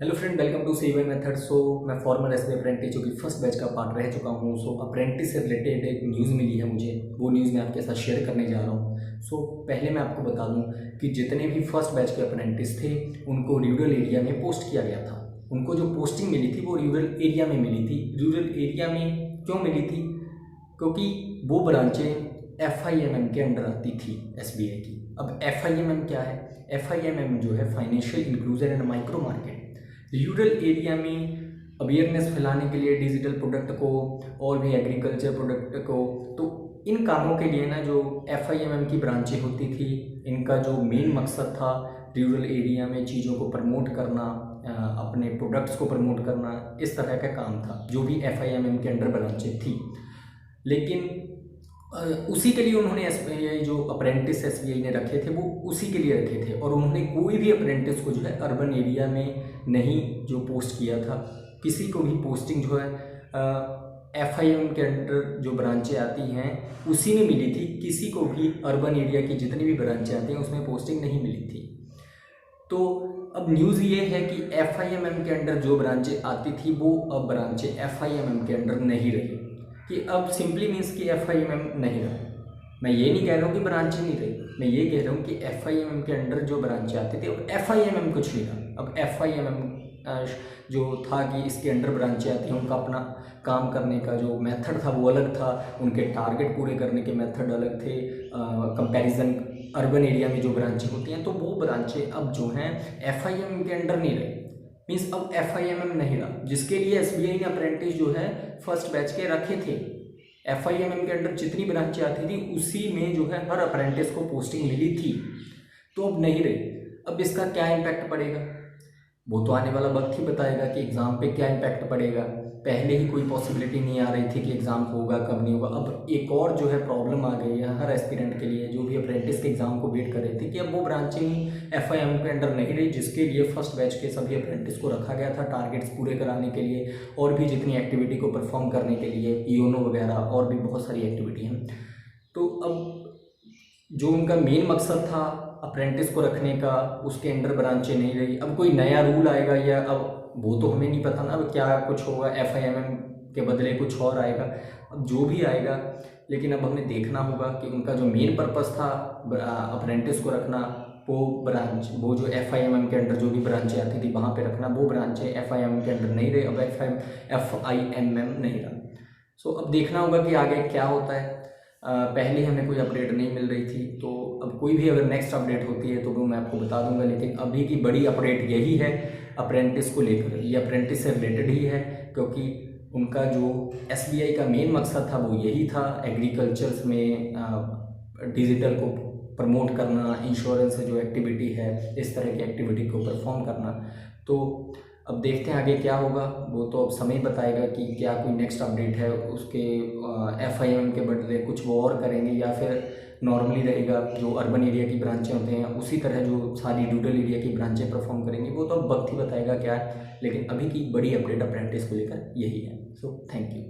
Hello friend, welcome to CY method. So मैं former SBI apprentice जो कि first batch का पार्ट रह चुका हूँ। सो अप्रेंटिस से रिलेटेड एक न्यूज़ मिली है मुझे, वो न्यूज़ मैं आपके साथ शेयर करने जा रहा हूँ। सो पहले मैं आपको बता दूँ कि जितने भी फर्स्ट बैच के अप्रेंटिस थे उनको रूरल एरिया में पोस्ट किया गया था। उनको जो पोस्टिंग मिली थी वो रूरल एरिया में मिली थी। रूरल एरिया में क्यों मिली थी? क्योंकि वो ब्रांचें FIMM के अंडर आती थी SBI की। अब FIMM क्या है? FIMM जो है financial inclusion and micro market. Rural area में अवेयरनेस फैलाने के लिए डिजिटल प्रोडक्ट को और भी एग्रीकल्चर प्रोडक्ट को, तो इन कामों के लिए ना जो FIMM की ब्रांचें होती थी, इनका जो मेन मकसद था रूरल एरिया में चीज़ों को प्रमोट करना, अपने प्रोडक्ट्स को प्रमोट करना, इस तरह का काम था जो भी FIMM के अंडर ब्रांचें थी। लेकिन उसी के लिए उन्होंने SBI जो अप्रेंटिस SBI ने रखे थे वो उसी के लिए रखे थे, और उन्होंने कोई भी अप्रेंटिस को जो है अर्बन एरिया में नहीं जो पोस्ट किया था। किसी को भी पोस्टिंग जो है FIM के अंडर जो ब्रांचें आती हैं उसी में मिली थी। किसी को भी अर्बन एरिया की जितनी भी ब्रांचें आती हैं उसमें पोस्टिंग नहीं मिली थी। तो अब न्यूज़ ये है कि FIMM के अंडर जो ब्रांचें आती थी वो अब ब्रांचें FIMM के अंडर नहीं रही। कि अब सिंपली मीन्स कि FIMM नहीं रहा। मैं ये नहीं कह रहा हूँ कि ब्रांचें नहीं रही, मैं ये कह रहा हूँ कि FIMM के अंडर जो ब्रांचें आती थी अब FIMM कुछ नहीं रहा। अब FIMM जो था कि इसके अंडर ब्रांचें आती हैं, उनका अपना काम करने का जो मेथड था वो अलग था, उनके टारगेट पूरे करने के मेथड अलग थे कंपैरिजन अर्बन एरिया में जो ब्रांचें होती हैं। तो वो ब्रांचें अब जो हैं FIMM के अंडर नहीं रही। मीन्स अब FIMM नहीं रहा, जिसके लिए SBI ने अप्रेंटिस जो है फर्स्ट बैच के रखे थे। FIMM के अंडर जितनी ब्रांचें आती थी उसी में जो है हर अप्रेंटिस को पोस्टिंग मिली थी, तो अब नहीं रही। अब इसका क्या इम्पैक्ट पड़ेगा वो तो आने वाला वक्त ही बताएगा कि एग्ज़ाम पे क्या इम्पैक्ट पड़ेगा। पहले ही कोई पॉसिबिलिटी नहीं आ रही थी कि एग्ज़ाम होगा कब नहीं होगा। अब एक और जो है प्रॉब्लम आ गई है हर एस्पिरेंट के लिए जो भी अप्रेंटिस के एग्ज़ाम को वेट कर रहे थे कि अब वो ब्रांचें ही FIM के अंडर नहीं रही, जिसके लिए फर्स्ट बैच के सभी अप्रेंटिस को रखा गया था टारगेट्स पूरे कराने के लिए और भी जितनी एक्टिविटी को परफॉर्म करने के लिए, योनो वगैरह और भी बहुत सारी एक्टिविटी हैं। तो अब जो उनका मेन मकसद था अप्रेंटिस को रखने का, उसके अंडर ब्रांचें नहीं रही। अब कोई नया रूल आएगा या अब वो तो हमें नहीं पता ना, अब क्या कुछ होगा, FIMM के बदले कुछ और आएगा। अब जो भी आएगा, लेकिन अब हमें देखना होगा कि उनका जो मेन पर्पस था अप्रेंटिस को रखना, वो ब्रांच वो जो FIMM के अंडर जो भी ब्रांचें आती थी वहाँ पे रखना, वो ब्रांचें FIMM के अंडर नहीं रही। अब FIMM नहीं रहा। सो अब देखना होगा कि आगे क्या होता है। पहले हमें कोई अपडेट नहीं मिल रही थी, तो अब कोई भी अगर नेक्स्ट अपडेट होती है तो वो मैं आपको बता दूंगा। लेकिन अभी की बड़ी अपडेट यही है अप्रेंटिस को लेकर, ये अप्रेंटिस से रिलेटेड ही है, क्योंकि उनका जो SBI का मेन मकसद था वो यही था एग्रीकल्चर में डिजिटल को प्रमोट करना, इंश्योरेंस से जो एक्टिविटी है इस तरह की एक्टिविटी को परफॉर्म करना। तो अब देखते हैं आगे क्या होगा, वो तो अब समय बताएगा कि क्या कोई नेक्स्ट अपडेट है उसके FIMM के बदले कुछ वो और करेंगे या फिर नॉर्मली रहेगा जो अर्बन एरिया की ब्रांचें होते हैं उसी तरह जो सारी रूरल एरिया की ब्रांचें परफॉर्म करेंगी। वो तो अब वक्त ही बताएगा क्या है। लेकिन अभी की बड़ी अपडेट अप्रेंटिस को लेकर यही है। So thank you.